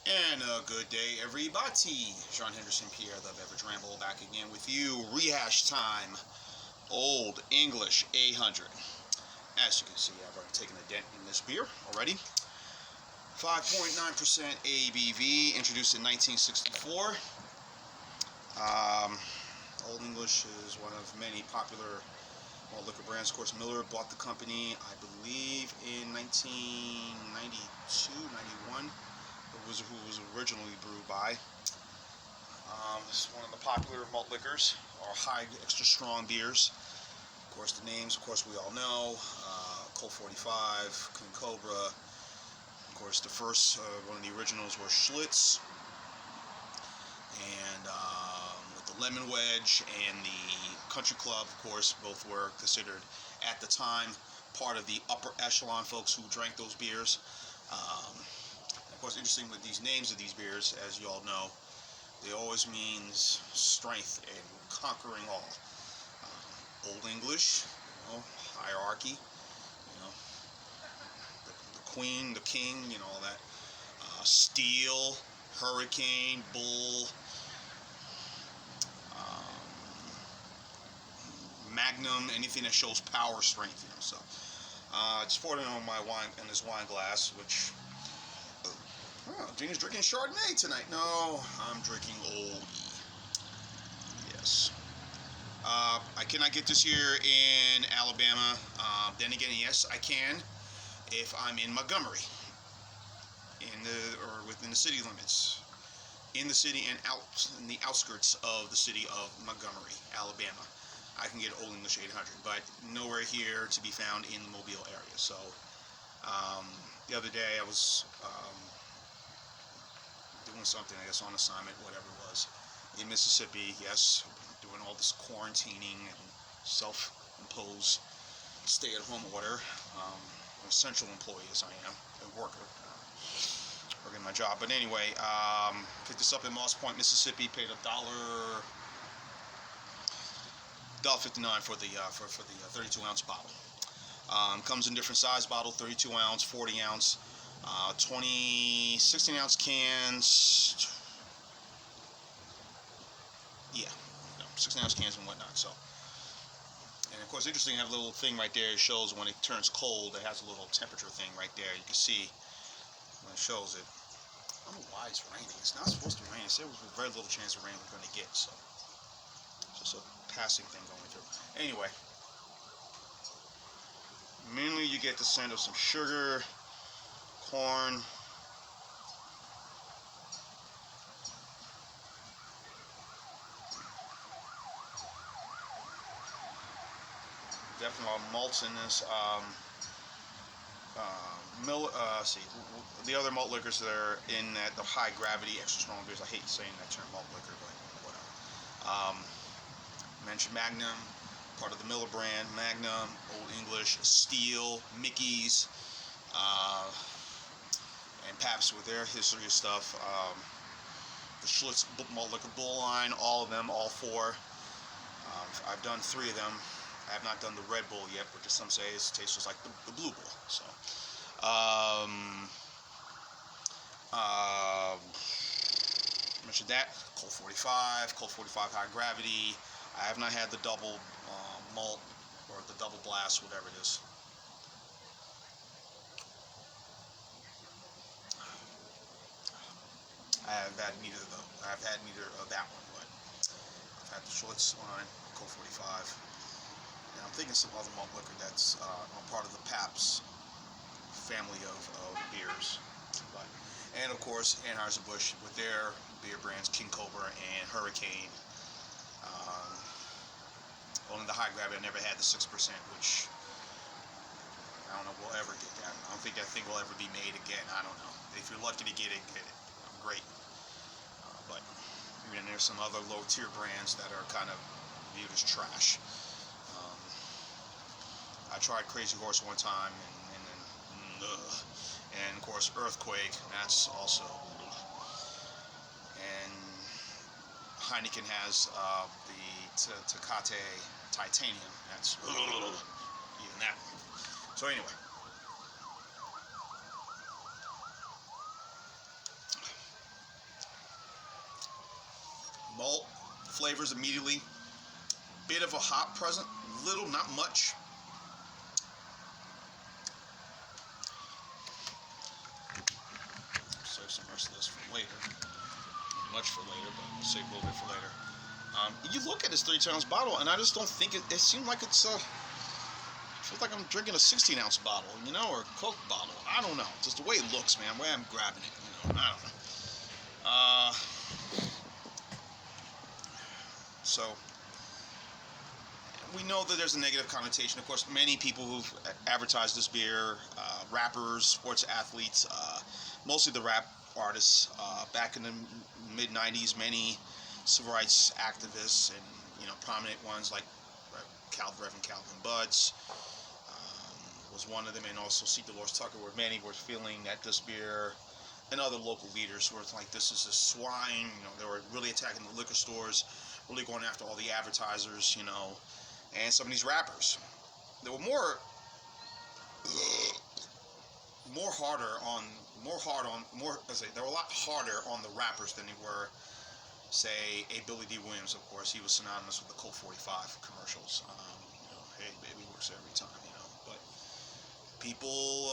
And a good day, everybody. Sean Henderson, Pierre, the Beverage Ramble, back again with you. Rehash time. Old English 800. As you can see, I've already taken a dent in this beer already. 5.9% ABV, introduced in 1964. Old English is one of many popular malt liquor brands. Of course, Miller bought the company, I believe, in 1992, 91. Who was originally brewed by. It's one of the popular malt liquors, or high extra strong beers. Of course, the names, of course, we all know. Colt 45, King Cobra. Of course, the first, one of the originals were Schlitz. And with the Lemon Wedge and the Country Club, of course, both were considered, at the time, part of the upper echelon folks who drank those beers. Of course, interesting with these names of these beers, as you all know, they always means strength and conquering all. Old English, hierarchy, the queen, the king, all that. Steel, hurricane, bull, magnum, anything that shows power, strength, So, I just poured it on my wine in this wine glass, which. Gina's drinking Chardonnay tonight. No, I'm drinking Olde. Yes. I cannot get this here in Alabama. Then again, yes, I can if I'm in Montgomery, or within the city limits, in the city and out in the outskirts of the city of Montgomery, Alabama. I can get Old English 800, but nowhere here to be found in the Mobile area. So the other day I was doing something, I guess, on assignment, whatever it was, in Mississippi. Yes, doing all this quarantining and self-imposed stay-at-home order. An essential employee, as I am, a worker, working my job. But anyway, picked this up in Moss Point, Mississippi. Paid $1.59 for the 32-ounce bottle. Comes in different size bottle: 32 ounce, 40 ounce. 16-ounce cans, 16-ounce cans and whatnot. So, and of course, interesting, I have a little thing right there. It shows when it turns cold. It has a little temperature thing right there. You can see when it shows it. I don't know why it's raining. It's not supposed to rain. It said there was very little chance of rain we're going to get. So, it's just a passing thing going through. Anyway, mainly you get the scent of some sugar, corn, definitely malts in this. The other malt liquors that are in that, the high gravity, extra strong beers. I hate saying that term, malt liquor, but whatever. Mentioned Magnum, part of the Miller brand. Magnum, Old English, Steel, Mickey's, and Pabst with their history of stuff. The Schlitz Malt Liquor Bull line, all of them, all four. I've done 3 of them. I have not done the Red Bull yet, but some say it tastes just like the Blue Bull. So, mentioned that. Colt 45 high gravity. I have not had the double malt or the double blast, whatever it is. I have had neither of that one, but I've had the Schlitz line, Colt 45. And I'm thinking some other malt liquor that's part of the Pabst family of beers. And of course, Anheuser-Busch with their beer brands, King Cobra and Hurricane. Only the high gravity. I never had the 6%, which I don't know if we'll ever get that. I don't think that thing will ever be made again. I don't know. If you're lucky to get it, get it. Great. But there's some other low-tier brands that are kind of viewed as trash. I tried Crazy Horse one time, and of course Earthquake. That's also. And Heineken has the Tecate Titanium. That's even that. So anyway. Malt flavors immediately. Bit of a hop present, little, not much. Save some rest of this for later. Not much for later, but we'll save a little bit for later. You look at this 32-ounce bottle, and I just don't think it seems like it's it feels like I'm drinking a 16-ounce bottle, you know, or a Coke bottle. I don't know. Just the way it looks, man. The way I'm grabbing it, you know. I don't know. So we know that there's a negative connotation. Of course, many people who've advertised this beer, rappers, sports athletes, mostly the rap artists, back in the mid 90s, many civil rights activists and, you know, prominent ones like Reverend Calvin Butts was one of them, and also C. Dolores Tucker, where many were feeling that this beer, and other local leaders were like, this is a swine, you know, they were really attacking the liquor stores, really going after all the advertisers, you know, and some of these rappers. They were they were a lot harder on the rappers than they were, say, a Billy D. Williams. Of course, he was synonymous with the Colt 45 commercials. You know, hey, baby works every time, you know. But people,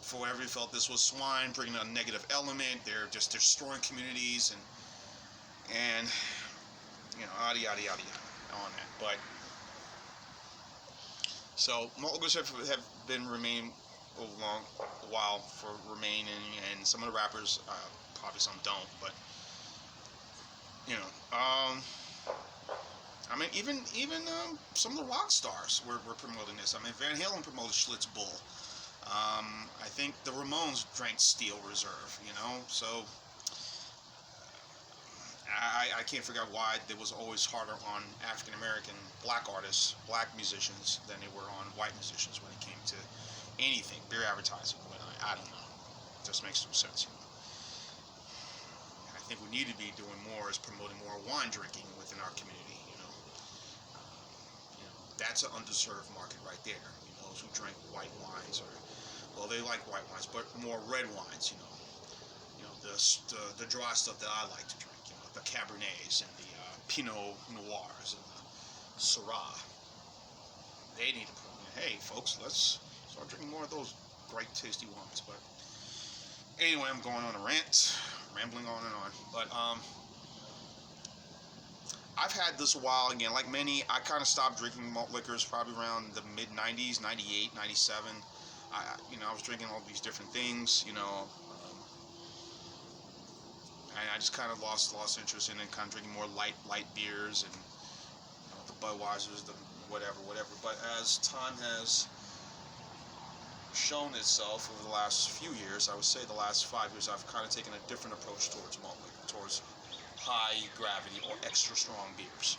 for whatever you felt, this was swine, bringing a negative element. They're just destroying communities and you know, yada yada yada yada on that. But so malt liquors have been remaining a while for remaining, and some of the rappers, probably some don't, but you know, I mean, even some of the rock stars were promoting this. I mean, Van Halen promoted Schlitz Bull. I think the Ramones drank Steel Reserve, you know, so I can't figure out why it was always harder on African American black artists, black musicians, than they were on white musicians when it came to anything, beer advertising. I don't know. It just makes no sense, you know. I think we need to be doing more is promoting more wine drinking within our community, you know. You know, that's an underserved market right there. You know, those who drink white wines, or, well, they like white wines, but more red wines, you know. You know, the dry stuff that I like to drink, you know, the Cabernets and the Pinot Noirs and the Syrah. They need to put in, hey, folks, let's start drinking more of those great, tasty wines. But anyway, I'm going on a rant, rambling on and on. But I've had this a while. Again, like many, I kind of stopped drinking malt liquors probably around the mid 90s, 98, 97. I was drinking all these different things, you know. And I just kind of lost interest in it, kind of drinking more light beers and, you know, the Budweisers, the whatever. But as time has shown itself over the last few years, I would say the last 5 years, I've kind of taken a different approach towards malt liquor, towards high gravity or extra strong beers.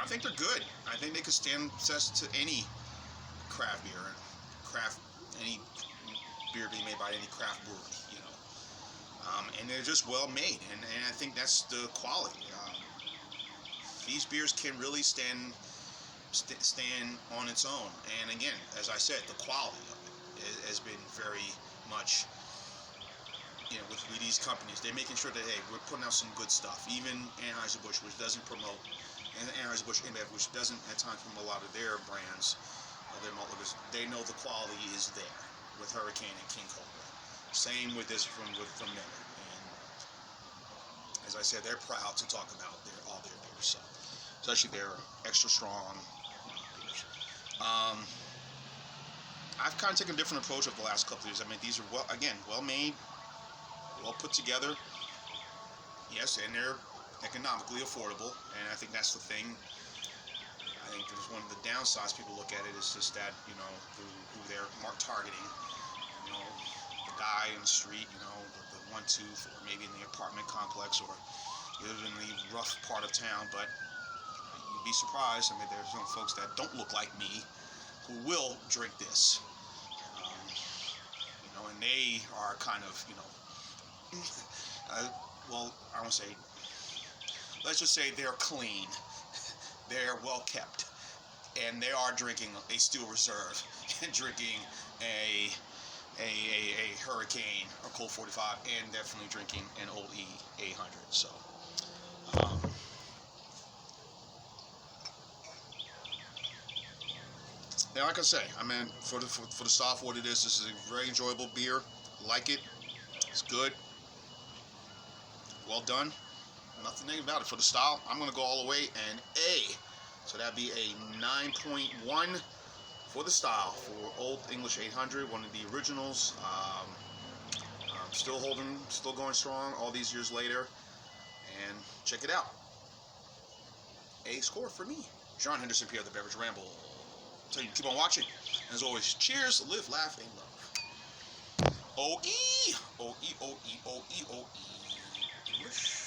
I think they're good. I think they could stand test to any craft beer, any beer being made by any craft brewery, you know. And they're just well made, and I think that's the quality. These beers can really stand on its own. And again, as I said, the quality of it has been very much, you know, with these companies, they're making sure that, hey, we're putting out some good stuff. Even Anheuser-Busch, which doesn't promote, and Anheuser-Busch InBev, which doesn't at times promote a lot of their brands, their malt liquors, they know the quality is there with Hurricane and King Cobra. Same with this from Miller. And as I said, they're proud to talk about all their beers, so especially their extra strong beers. I've kind of taken a different approach over the last couple of years. I mean, these are well made, well put together. Yes, and they're economically affordable, and I think that's the thing. I think there's one of the downsides people look at it is just that, you know, who they're targeting. You know, the guy in the street, you know, the 1-2, or maybe in the apartment complex, or live in the rough part of town. But you'd be surprised. I mean, there's some folks that don't look like me who will drink this. You know, and they are kind of, you know, well, I won't say, let's just say they're clean. They're well kept, and they are drinking a Steel Reserve and drinking a a Hurricane, a Colt 45, and definitely drinking an Olde 800. So, yeah, like I say, I mean, for the style for what it is, this is a very enjoyable beer. Like it. It's good. Well done. Nothing negative about it. For the style, I'm going to go all the way and A. So that'd be a 9.1 for the style for Old English 800, one of the originals. Still going strong all these years later. And check it out. A score for me. John Henderson, Pierre the Beverage Ramble. So you keep on watching. And as always, cheers, live, laugh, and love. O-E! O-E, O-E, O-E, O-E. English.